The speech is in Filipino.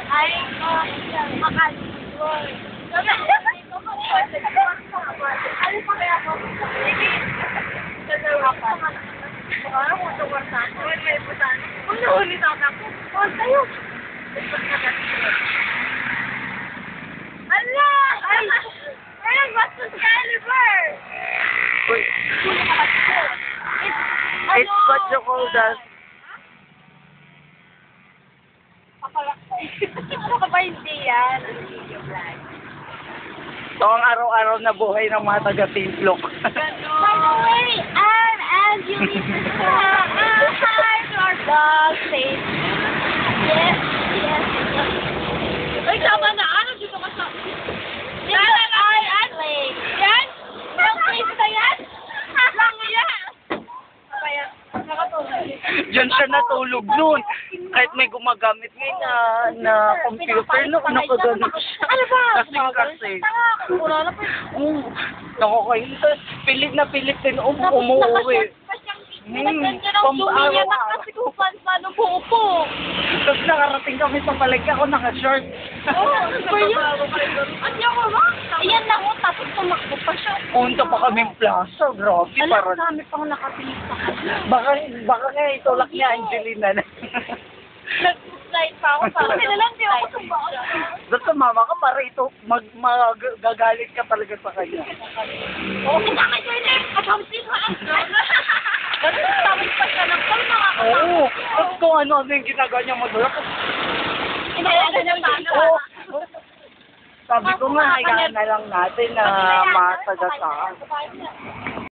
Ay, makalimutan. Ano pa kaya ako? Sa dalawapan. Ano mo ito kwartan? May iputan. Kung naulit ako. Kung tayo. Ala! Ay! Ay, bastos caliber! Uy, it's what you call that. Ano ka ba hindi yan? Ito ang araw-araw na buhay ng mga taga-Tinslok. By the way, and you need to hi to our dog, Saint. Yes, yes, yes. Ay, tama na. Ano dito ka sa... Yan? Yung place na yan? Lang yan! Kaya, nakatulog. Diyan siya natulog noon. Kahit may gumagamit ngayon na computer, nakagano. Ano ba? Kasi. Wala na pa. Nakakain. Pilit na pilit din umuwi. Pang-araw kasi kung paano po. Tapos nakarating kami sa palengke, ako naka-short. Oo, ba yun? Ano ko ba? Ayan lang mo, tapos tumakbo pa siya. Punta pa kaming plaza, grabe. Alam, Parang, dami pang nakatilis sa kanya. baka nga itulak niya Angelina na. Nag-slide pa ako sa akin. Lang, di ako tumbaan. Doon sumama ka para ito, magagalit ka talaga sa kanya. Oo, bakit yun eh? Kasamsin ka. Tapos pa siya ng pang nakakasama. Oo, tapos kung ano yung ginagawa niya madulak. Inayagan niya ba? Oo. Sabi ko nga, hayaan na lang natin na matagasaan.